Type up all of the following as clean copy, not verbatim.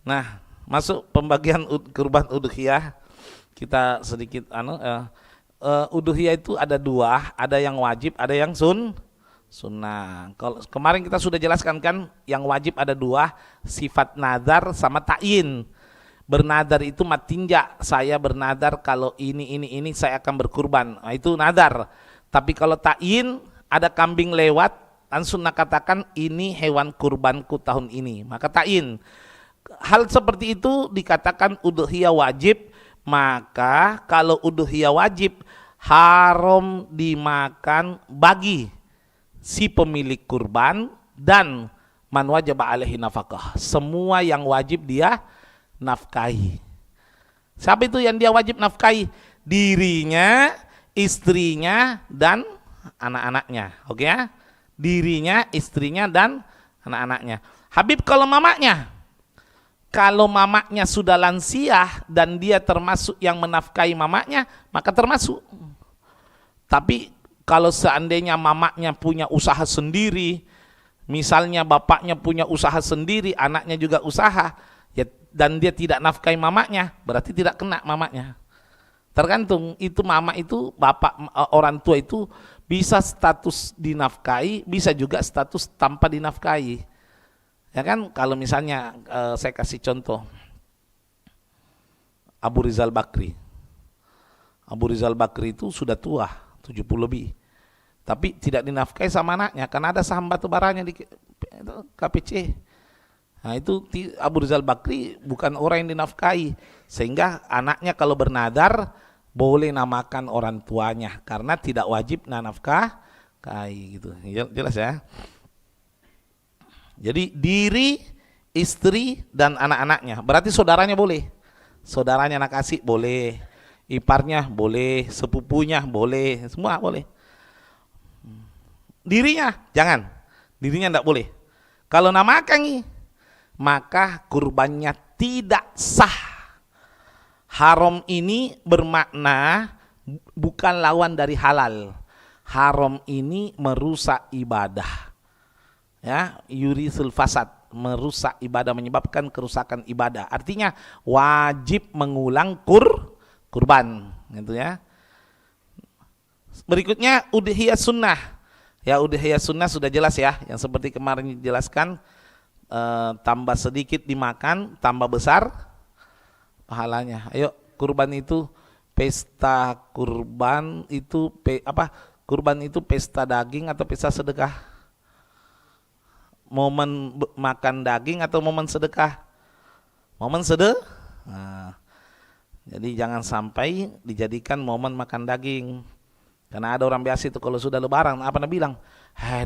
Nah, masuk pembagian kurban udhiyah. Kita sedikit udhiyah itu ada dua, ada yang wajib, ada yang sunnah. Kalau kemarin kita sudah jelaskan kan, yang wajib ada dua, sifat nadar sama ta'yin. Bernadar itu matinja, saya bernadar kalau ini saya akan berkurban. Nah, itu nadar. Tapi kalau ta'yin, ada kambing lewat, langsung katakan ini hewan kurbanku tahun ini, maka ta'yin. Hal seperti itu dikatakan udhiyah wajib. Maka kalau udhiyah wajib, haram dimakan bagi si pemilik kurban dan man wajaba alaihi nafkah. Semua yang wajib dia nafkahi. Siapa itu yang dia wajib nafkahi? Dirinya, istrinya, dan anak-anaknya. Oke ya? Dirinya, istrinya, dan anak-anaknya. Habib kalau mamanya? Kalau mamanya sudah lansia dan dia termasuk yang menafkahi mamanya, maka termasuk. Tapi kalau seandainya mamanya punya usaha sendiri, misalnya bapaknya punya usaha sendiri, anaknya juga usaha, ya, dan dia tidak nafkahi mamanya, berarti tidak kena mamanya. Tergantung, itu mama itu, bapak, orang tua itu bisa status dinafkahi, bisa juga status tanpa dinafkahi. Ya kan, kalau misalnya saya kasih contoh Abu Rizal Bakri. Abu Rizal Bakri itu sudah tua, 70 lebih. Tapi tidak dinafkahi sama anaknya karena ada saham batu baranya di KPC. Nah, itu Abu Rizal Bakri bukan orang yang dinafkahi, sehingga anaknya kalau bernadar boleh namakan orang tuanya karena tidak wajib nafkahi gitu. Jelas ya? Jadi diri, istri, dan anak-anaknya. Berarti saudaranya boleh. Saudaranya anak kasih boleh. Iparnya boleh. Sepupunya boleh. Semua boleh. Dirinya jangan. Dirinya tidak boleh. Kalau namakan, maka kurbannya tidak sah. Haram ini bermakna bukan lawan dari halal. Haram ini merusak ibadah. Ya, yurisul fasad, merusak ibadah, menyebabkan kerusakan ibadah. Artinya wajib mengulang kurban, gitu ya. Berikutnya udhiyah sunnah. Ya, udhiyah sunnah sudah jelas ya, yang seperti kemarin dijelaskan, tambah sedikit dimakan, tambah besar pahalanya. Ayo, kurban itu pesta kurban itu kurban itu pesta daging atau pesta sedekah? Momen makan daging atau momen sedekah? Momen sedekah. Nah, jadi jangan sampai dijadikan momen makan daging. Karena ada orang biasa itu kalau sudah lebaran apa nak bilang?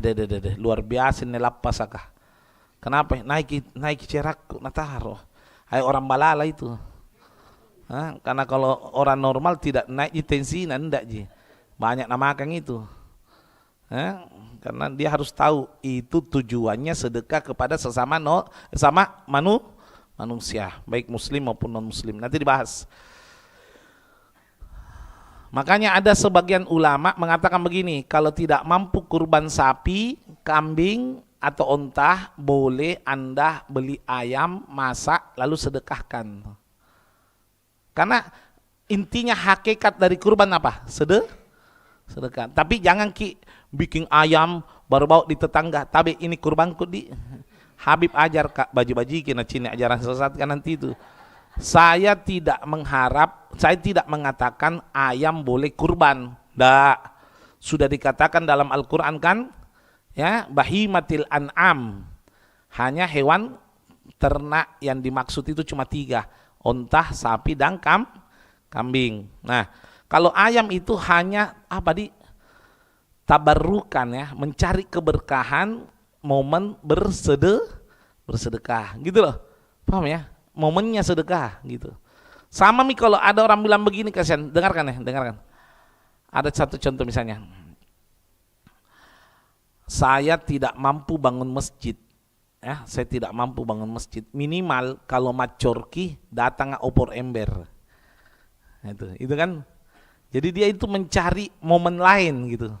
Deh, luar biasa nih lapas akah. Kenapa? Naik cerak nataro. Hai orang balala itu. Karena kalau orang normal tidak naik tensi ndak ji. Banyak nama makan itu. Karena dia harus tahu itu tujuannya sedekah kepada sesama manusia, baik muslim maupun non muslim. Nanti dibahas. Makanya ada sebagian ulama mengatakan begini, kalau tidak mampu kurban sapi, kambing atau onta, boleh Anda beli ayam, masak lalu sedekahkan. Karena intinya hakikat dari kurban apa? Sedekah. Tapi jangan bikin ayam baru bawa di tetangga. Tapi ini kurbanku di Habib ajar kak baju-baju kena cina ajaran sesat kan nanti itu. Saya tidak mengatakan ayam boleh kurban. Nggak. Sudah dikatakan dalam Al-Quran kan, ya, bahimatil an'am. Hanya hewan ternak yang dimaksud itu cuma 3, onta, sapi, dan kambing. Nah, kalau ayam itu hanya tabarrukan ya, mencari keberkahan momen bersedekah gitu loh. Paham ya? Momennya sedekah gitu. Sama nih kalau ada orang bilang begini, kasihan, dengarkan. Ada satu contoh misalnya. Saya tidak mampu bangun masjid. Ya, saya tidak mampu bangun masjid. Minimal kalau macorki datang opor ember. Itu kan. Jadi dia itu mencari momen lain gitu.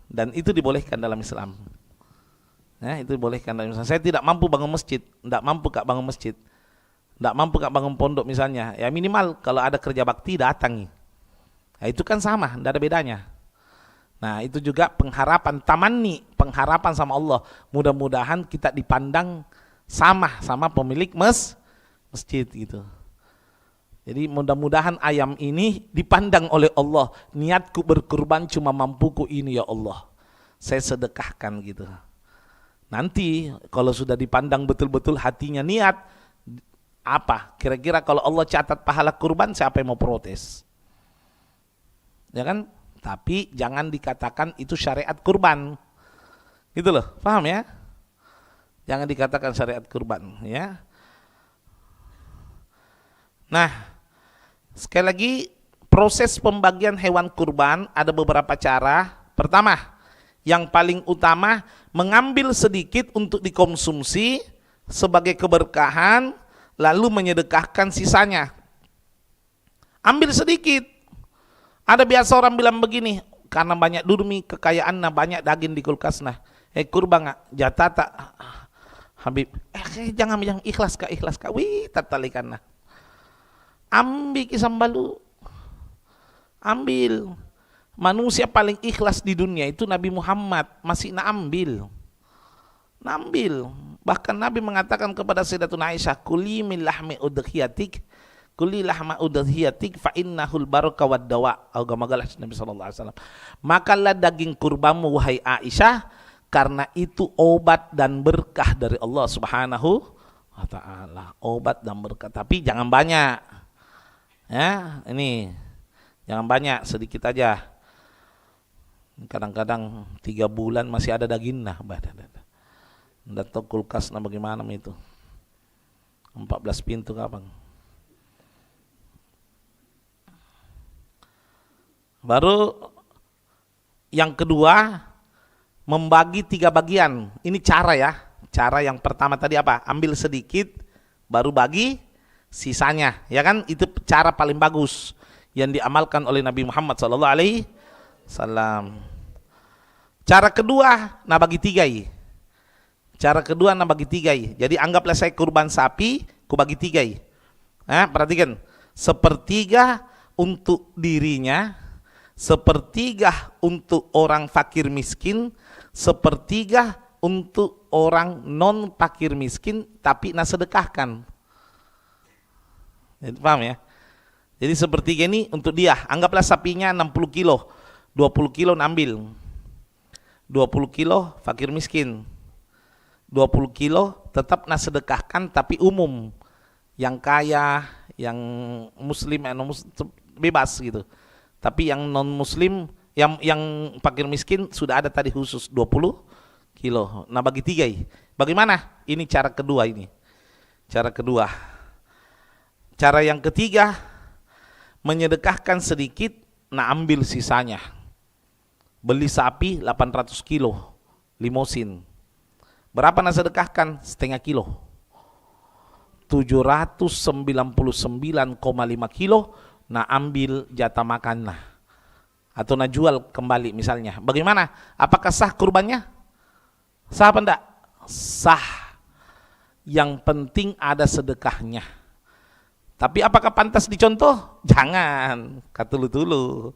Dan itu dibolehkan dalam Islam. Ya, itu boleh kan. Misalnya saya tidak mampu bangun masjid, tidak mampu Kak bangun masjid, tidak mampu Kak bangun pondok misalnya, ya minimal kalau ada kerja bakti datangi. Nah, itu kan sama, tidak ada bedanya. Nah, itu juga pengharapan tamanni, pengharapan sama Allah. Mudah-mudahan kita dipandang sama pemilik masjid gitu. Jadi mudah-mudahan ayam ini dipandang oleh Allah. Niatku berkurban cuma mampuku ini ya Allah. Saya sedekahkan gitu. Nanti kalau sudah dipandang betul-betul hatinya niat, apa? Kira-kira kalau Allah catat pahala kurban, siapa yang mau protes? Ya kan? Tapi jangan dikatakan itu syariat kurban. Gitu loh, paham ya? Jangan dikatakan syariat kurban, ya. Nah, sekali lagi proses pembagian hewan kurban ada beberapa cara. Pertama, yang paling utama mengambil sedikit untuk dikonsumsi sebagai keberkahan, lalu menyedekahkan sisanya. Ambil sedikit. Ada biasa orang bilang begini, karena banyak durmi kekayaan, nah banyak daging di kulkas, nah kurban jatah tak Habib, jangan yang ikhlas kak, wih tatalikan nah. Ambil kisambalu, ambil. Manusia paling ikhlas di dunia itu Nabi Muhammad, masih ambil. Bahkan Nabi mengatakan kepada Sayyidatuna Aisyah, kuli min lahmi udhiyatik, kuli lahma udhiyatik fa innahul baraka wad dawa. Nabi sallallahu alaihi wasallam. Makanlah daging kurbanmu wahai Aisyah, karena itu obat dan berkah dari Allah Subhanahu wa taala. Obat dan berkah, tapi jangan banyak. Ya, ini jangan banyak, sedikit aja. Kadang-kadang 3 bulan masih ada daging nah. Nggak tahu kulkas nah bagaimana itu. 14 pintu kapan. Baru yang kedua, membagi 3 bagian. Ini cara ya. Cara yang pertama tadi apa? Ambil sedikit, baru bagi sisanya. Ya kan? Itu cara paling bagus yang diamalkan oleh Nabi Muhammad SAW. Cara kedua, nah bagi 3. Cara kedua, nah bagi 3. Jadi anggaplah saya kurban sapi, ku bagi 3. Nah, perhatikan. 1/3 untuk dirinya, 1/3 untuk orang fakir miskin, 1/3 untuk orang non fakir miskin tapi nak sedekahkan. Jadi, paham ya? Jadi 1/3 ini untuk dia. Anggaplah sapinya 60 kilo, 20 kilo ambil, 20 kilo fakir miskin, 20 kilo tetap nak sedekahkan tapi umum, yang kaya, yang muslim, bebas gitu. Tapi yang non muslim, yang fakir miskin sudah ada tadi khusus 20 kilo. Nah bagi 3. Bagaimana? Ini cara kedua ini. Cara kedua. Cara yang ketiga, menyedekahkan sedikit, nah ambil sisanya. Beli sapi 800 kilo, limosin. Berapa nak sedekahkan? Setengah kilo. 799,5 kilo, nah ambil jatah makan nah. Atau nah jual kembali misalnya. Bagaimana? Apakah sah kurbannya? Sah apa enggak? Sah. Yang penting ada sedekahnya. Tapi apakah pantas dicontoh? Jangan. Katulu-tulu.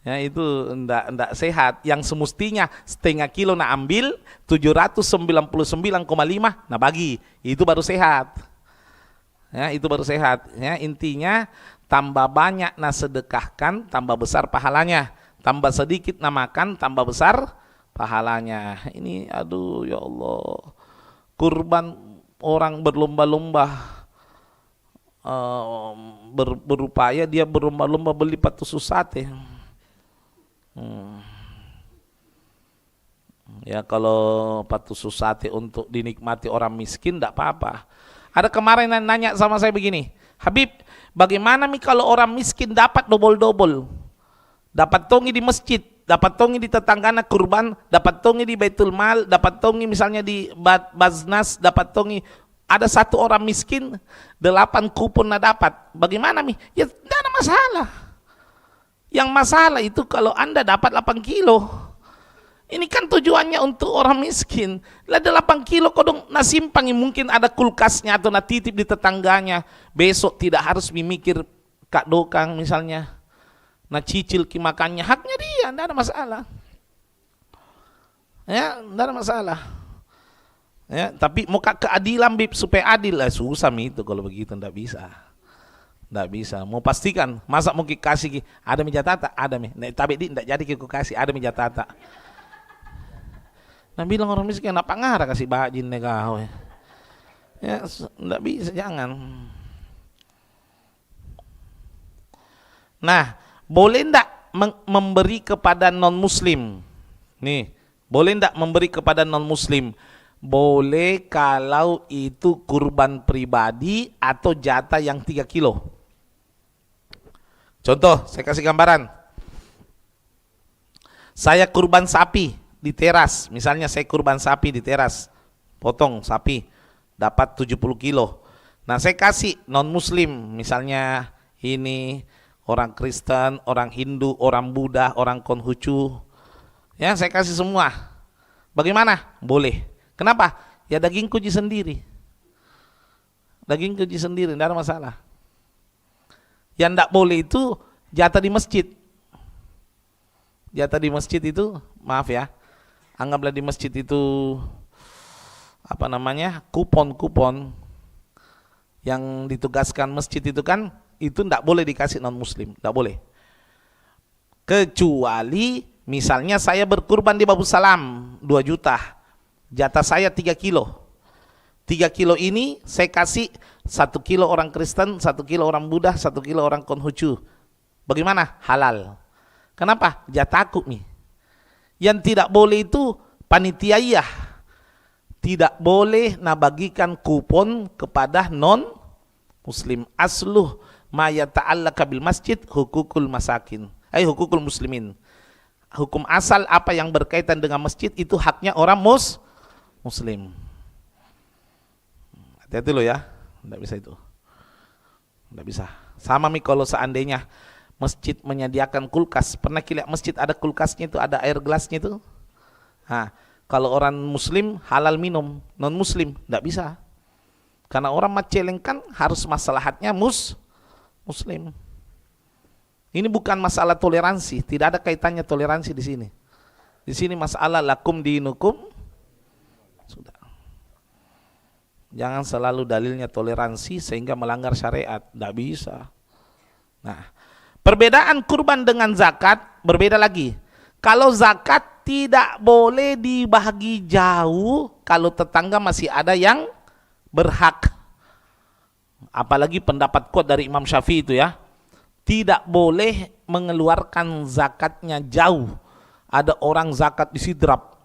Ya itu enggak sehat. Yang semestinya setengah kilo nak ambil 799,5 nah bagi. Itu baru sehat. Ya, itu baru sehat. Ya, intinya tambah banyak nak sedekahkan, tambah besar pahalanya. Tambah sedikit nak makan, tambah besar pahalanya. Ini aduh ya Allah. Kurban orang berlomba-lomba, berupaya dia berlomba-lomba beli patusu sate. Ya kalau patusu sate untuk dinikmati orang miskin tidak apa-apa. Ada kemarin nanya sama saya begini, Habib, bagaimana nih kalau orang miskin dapat double-double? Dapat tongi di masjid, dapat tongi di tetanggana kurban, dapat tongi di Baitul Mal, dapat tongi misalnya di Baznas, dapat tongi. Ada satu orang miskin 8 kupon na dapat. Bagaimana nih? Ya tidak ada masalah. Yang masalah itu kalau Anda dapat 8 kilo. Ini kan tujuannya untuk orang miskin. Lah 8 kilo kodong nasimpangi, mungkin ada kulkasnya atau natitip di tetangganya. Besok tidak harus memikir kak dokang misalnya. Nah cicil ki makannya, haknya dia, tidak ada masalah. Ya, tidak ada masalah. Ya, tapi mau keadilan bib supaya adil lah, susah itu kalau begitu, tidak bisa. Tidak bisa. Mau pastikan, masa mau kasih ada meja tata, ada mi. Nah, tapi tidak jadi aku kasih, ada meja tata. Nah bilang orang miskin apa ngarah kasih bajin negah. Ya, tidak bisa, jangan. Nah, boleh ndak memberi kepada non muslim? Nih, boleh ndak memberi kepada non muslim? Boleh kalau itu kurban pribadi atau jatah yang 3 kilo. Contoh, saya kasih gambaran. Saya kurban sapi di teras, misalnya saya kurban sapi di teras, potong sapi, dapat 70 kilo. Nah saya kasih non muslim, misalnya ini orang Kristen, orang Hindu, orang Buddha, orang Konghucu, ya saya kasih semua. Bagaimana? Boleh. Kenapa? Ya daging kuji sendiri. Daging kuji sendiri, tidak ada masalah. Yang tidak boleh itu jatah di masjid. Jatah di masjid itu, maaf ya, anggaplah di masjid itu apa namanya, kupon-kupon yang ditugaskan masjid itu kan, itu tidak boleh dikasih non muslim, tidak boleh. Kecuali misalnya saya berkurban di Babu Salam 2 juta, jatah saya 3 kilo. 3 kilo ini saya kasih 1 kilo orang Kristen, 1 kilo orang Buddha, 1 kilo orang Konghucu. Bagaimana? Halal. Kenapa? Jatahku nih. Yang tidak boleh itu panitiaiyah. Tidak boleh nabagikan kupon kepada non muslim. Asluh ma yata'allaka bil masjid hukukul masakin. Hukukul muslimin. Hukum asal apa yang berkaitan dengan masjid itu haknya orang muslim. Hati-hati lo ya. Tidak bisa itu. Tidak bisa. Sama mi kalau seandainya masjid menyediakan kulkas. Pernah lihat masjid ada kulkasnya itu, ada air gelasnya itu. Nah, kalau orang muslim halal minum, non muslim tidak bisa. Karena orang maceleng kan harus maslahatnya muslim. Ini bukan masalah toleransi, tidak ada kaitannya toleransi di sini. Di sini masalah lakum dinukum. Sudah. Jangan selalu dalilnya toleransi sehingga melanggar syariat, tidak bisa. Nah, perbedaan kurban dengan zakat berbeda lagi. Kalau zakat tidak boleh dibagi jauh kalau tetangga masih ada yang berhak. Apalagi pendapat kuat dari Imam Syafi'i itu ya. Tidak boleh mengeluarkan zakatnya jauh. Ada orang zakat di Sidrap,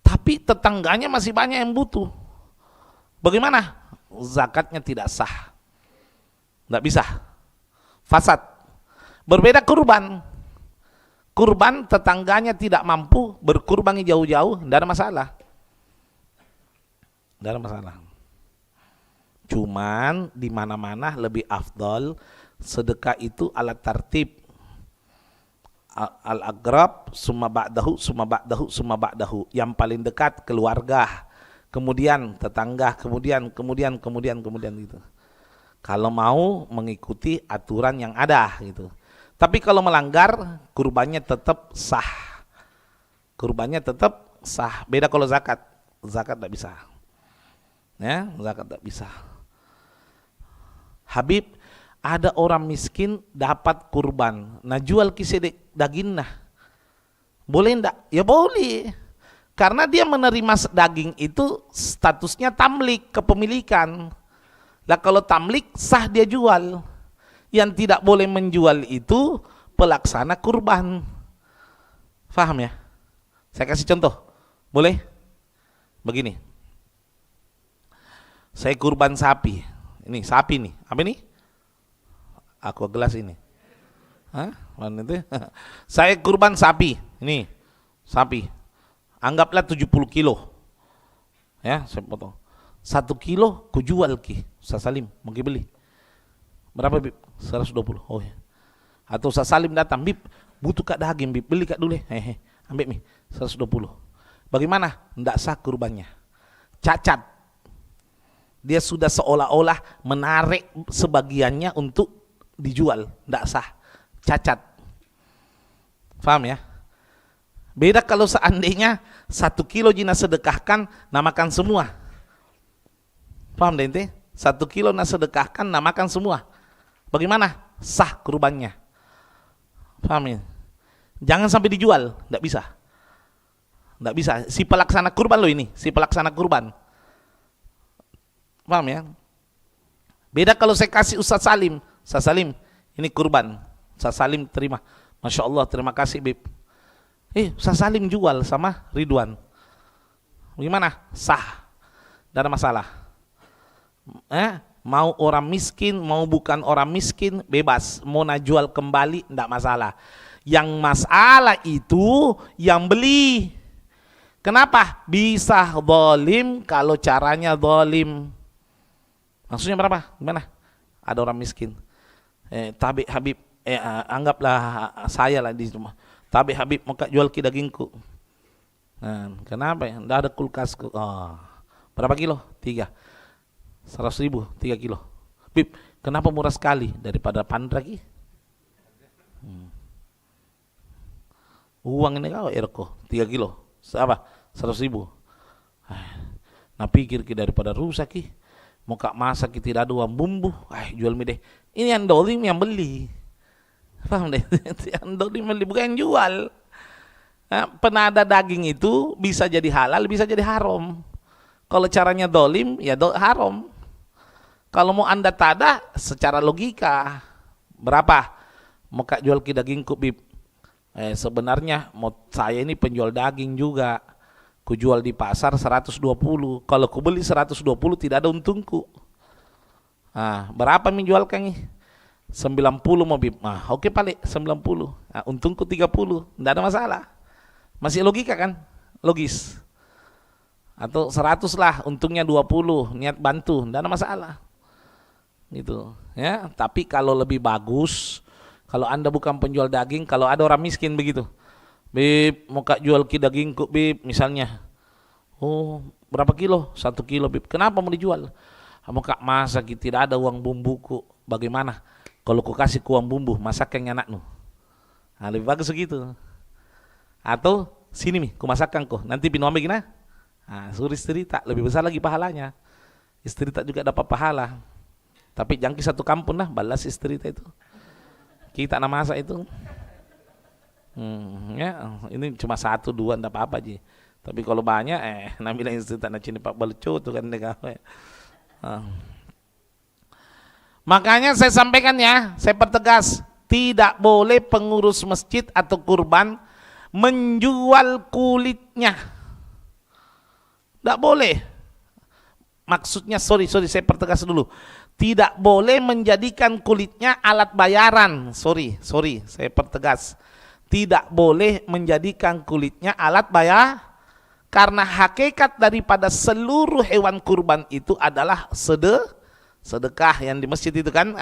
tapi tetangganya masih banyak yang butuh. Bagaimana? Zakatnya tidak sah. Tidak bisa. Fasad. Berbeda kurban. Kurban tetangganya tidak mampu berkurbannya jauh-jauh, tidak ada masalah. Tidak ada masalah. Cuman di mana-mana lebih afdal sedekah itu alat tertib. Al-agrab summa ba'dahu summa ba'dahu summa ba'dahu. Yang paling dekat keluarga, kemudian tetangga, kemudian gitu. Kalau mau mengikuti aturan yang ada gitu. Tapi kalau melanggar, kurbannya tetap sah. Kurbannya tetap sah. Beda kalau zakat. Zakat tidak bisa. Ya, zakat tidak bisa. Habib, ada orang miskin dapat kurban. Nah jual kisedek daging nah. Boleh enggak? Ya boleh. Karena dia menerima daging itu statusnya tamlik, kepemilikan. Lah kalau tamlik sah dia jual. Yang tidak boleh menjual itu pelaksana kurban. Faham ya? Saya kasih contoh. Boleh? Begini. Saya kurban sapi. Ini sapi nih. Apa ini? Aqua gelas ini. Hah? Mana itu? Saya kurban sapi. Ini sapi. Anggaplah 70 kilo. Ya, saya potong. 1 kilo ku jual ki. Ustaz Salim, mau beli. Berapa Bib? 120. Oh ya. Atau Ustaz Salim datang, Bib, butuh kak daging, Bib, beli kak dulu. Hehe. ambil nih 120. Bagaimana? Tidak sah kurbannya, cacat. Dia sudah seolah-olah menarik sebagiannya untuk dijual, tidak sah, cacat. Paham ya? Beda kalau seandainya 1 kilo jina sedekahkan, namakan semua. Paham deh ente? 1 kilo na sedekahkan, namakan semua. Bagaimana? Sah kurbannya. Paham ya? Jangan sampai dijual, tidak bisa. Tidak bisa. Si pelaksana kurban loh ini, si pelaksana kurban. Paham ya? Beda kalau saya kasih Ustaz Salim, Ustaz Salim, ini kurban. Ustaz Salim terima. Masya Allah, terima kasih Bib. Ustaz Salim jual sama Ridwan. Gimana? Sah. Tidak ada masalah. Mau orang miskin, mau bukan orang miskin, bebas. Mau nak jual kembali, tidak masalah. Yang masalah itu yang beli. Kenapa? Bisa zalim kalau caranya zalim. Maksudnya berapa? Gimana? Ada orang miskin. Tabi Habib, anggaplah saya lah di rumah. Tabi Habib mau jual ki dagingku. Nah, kenapa ya? Nggak ada kulkasku. Berapa kilo? 3. 100.000, 3 kilo. Bib, kenapa murah sekali daripada Pandra ki? Uang ini kau Erko 3 kilo. Apa? 100.000. Nah pikir ki daripada rusak ki. Mau kak masak ki tidak ada uang bumbu. Jual mie deh. Ini yang dolim yang beli. Paham deh? Yang dolim beli bukan yang jual. Nah, penada daging itu bisa jadi halal, bisa jadi haram. Kalau caranya dolim, ya haram. Kalau mau anda tada, secara logika berapa? Mau kak jual ki dagingku Bib? Sebenarnya mau saya ini penjual daging juga. Ku jual di pasar 120. Kalau ku beli 120 tidak ada untungku. Berapa menjual kang? 90 mau Bib. Oke paling 90. Untungku 30. Tidak ada masalah. Masih logika kan? Logis. Atau 100 lah, untungnya 20, niat bantu, tidak ada masalah. Gitu ya. Tapi kalau lebih bagus, kalau anda bukan penjual daging, kalau ada orang miskin begitu, Bib mau kak jual ki dagingku Bib misalnya, berapa kilo? 1 kilo Bib. Kenapa mau dijual? Mau kak masak ki tidak ada uang bumbuku. Bagaimana kalau ku kasih ku uang bumbu, masakkan anakmu? Lebih bagus begitu. Atau sini nih ku masakkan kok, nanti pinu ambil gina. Suruh istri tak, lebih besar lagi pahalanya. Istri tak juga dapat pahala. Tapi jangki satu kampung lah, balas istri tak itu. Kita nak masak itu. Ya, ini cuma 1, 2 enggak apa-apa ji. Tapi kalau banyak nak bilang istri tak nak cini pak baleco tuh kan deh. Makanya saya sampaikan ya, saya pertegas, tidak boleh pengurus masjid atau kurban menjual kulitnya. Tidak boleh. Maksudnya sorry saya pertegas dulu. Tidak boleh menjadikan kulitnya alat bayaran. Sorry saya pertegas. Tidak boleh menjadikan kulitnya alat bayar. Karena hakikat daripada seluruh hewan kurban itu adalah sedekah yang di masjid itu kan.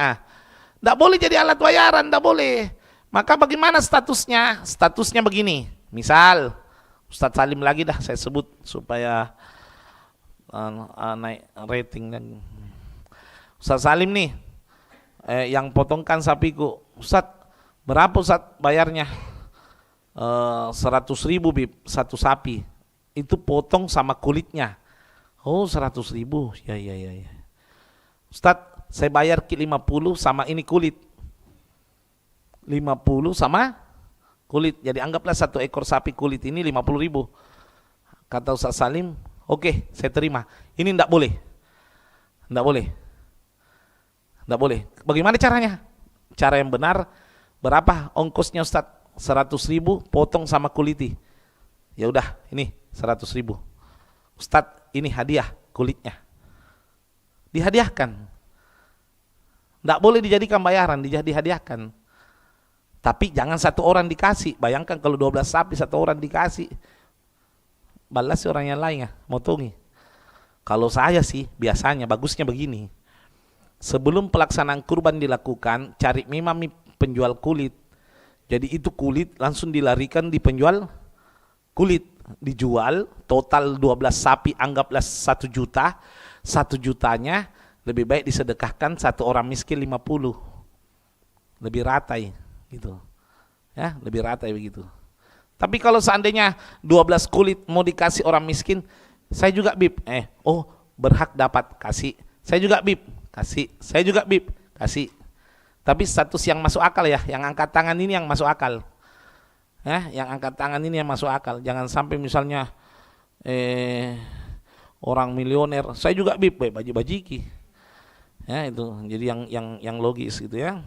Tidak boleh jadi alat bayaran, tidak boleh. Maka bagaimana statusnya? Statusnya begini. Misal, Ustadz Salim lagi dah saya sebut supaya naik rating dan Ustadz Salim nih yang potongkan sapiku. Ustadz berapa Ustadz bayarnya? 100.000 Bib, satu sapi. Itu potong sama kulitnya. 100.000. Ya. Ustadz saya bayar 50 sama ini kulit. 50 sama kulit. Jadi anggaplah 1 ekor sapi kulit ini 50.000. Kata Ustadz Salim, oke, saya terima. Ini tidak boleh. Tidak boleh. Bagaimana caranya? Cara yang benar, berapa ongkosnya Ustadz? 100.000 potong sama kuliti. Ya udah, ini 100.000. Ustadz, ini hadiah kulitnya. Dihadiahkan. Tidak boleh dijadikan bayaran, dihadiahkan. Tapi jangan 1 orang dikasih. Bayangkan kalau 12 sapi 1 orang dikasih. Balas orang yang lain motongi. Kalau saya sih biasanya bagusnya begini. Sebelum pelaksanaan kurban dilakukan, cari memang penjual kulit. Jadi itu kulit langsung dilarikan di penjual kulit dijual, total 12 sapi anggaplah 1 juta, 1 jutanya lebih baik disedekahkan satu orang miskin 50. Lebih ratai gitu. Ya, lebih ratai begitu. Tapi kalau seandainya 12 kulit mau dikasih orang miskin, saya juga bib, berhak dapat, kasih. Saya juga bib, kasih. Saya juga bib, kasih. Tapi status yang masuk akal ya, yang angkat tangan ini yang masuk akal. Ya, yang angkat tangan ini yang masuk akal. Jangan sampai misalnya orang milioner, saya juga bib, bajiki. Ya, itu. Jadi yang logis gitu ya.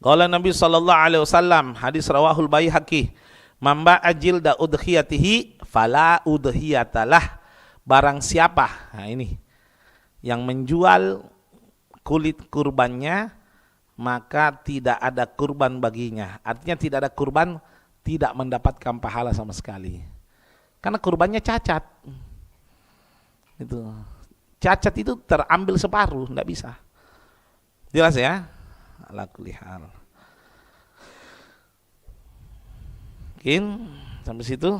Qala Nabi sallallahu alaihi wasallam, hadis rawahul Baihaqi, man ba'a jilda udhiyatihi fala udhiyatalah. Barang siapa, nah ini, yang menjual kulit kurbannya, maka tidak ada kurban baginya. Artinya tidak ada kurban, tidak mendapatkan pahala sama sekali. Karena kurbannya cacat. Itu. Cacat itu terambil separuh, enggak bisa. Jelas ya? Ala kulli hal. Mungkin sampai situ.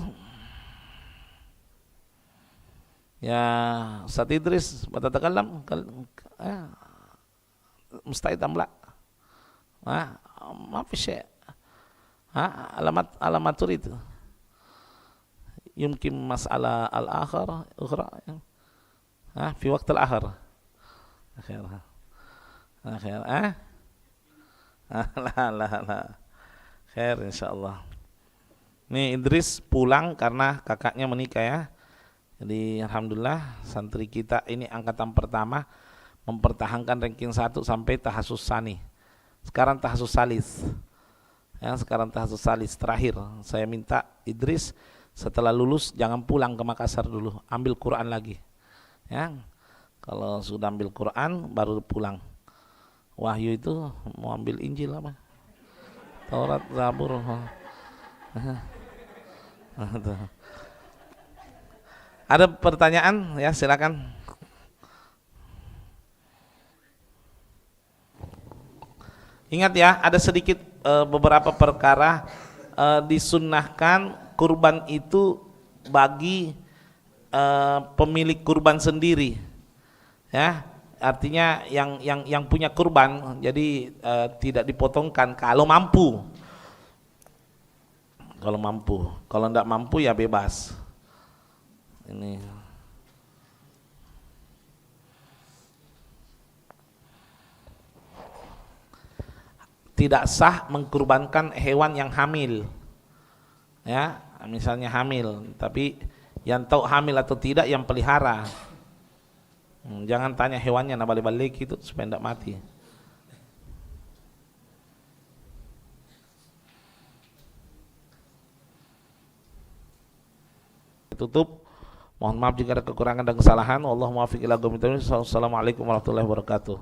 Ya, Ustaz Idris batatakallam mustahil tamla. Ma fi syai'. Alamat turid. Yumkin mas'ala al-akhar ukhra. Fi waqt al-akhir. Akhir. La. Khair insyaallah. Nih Idris pulang karena kakaknya menikah ya. Jadi alhamdulillah santri kita ini angkatan pertama mempertahankan ranking 1 sampai tahasus sani. Sekarang tahasus salis. Ya, sekarang tahasus salis terakhir. Saya minta Idris setelah lulus jangan pulang ke Makassar dulu, ambil Quran lagi. Ya. Kalau sudah ambil Quran baru pulang. Wahyu itu mau ambil Injil apa? Taurat, Zabur. Ada pertanyaan ya, silakan. Ingat ya, ada sedikit beberapa perkara disunnahkan kurban itu bagi pemilik kurban sendiri. Ya, artinya yang punya kurban, jadi tidak dipotongkan kalau mampu. Kalau mampu, kalau tidak mampu ya bebas. Ini tidak sah mengkurbankan hewan yang hamil. Ya, misalnya hamil, tapi yang tahu hamil atau tidak yang pelihara. Jangan tanya hewannya nak balik-balik itu supaya tidak mati. Tutup. Mohon maaf jika ada kekurangan dan kesalahan. Wallahul muwaffiq ila aqwamit thoriq. Wassalamualaikum warahmatullahi wabarakatuh.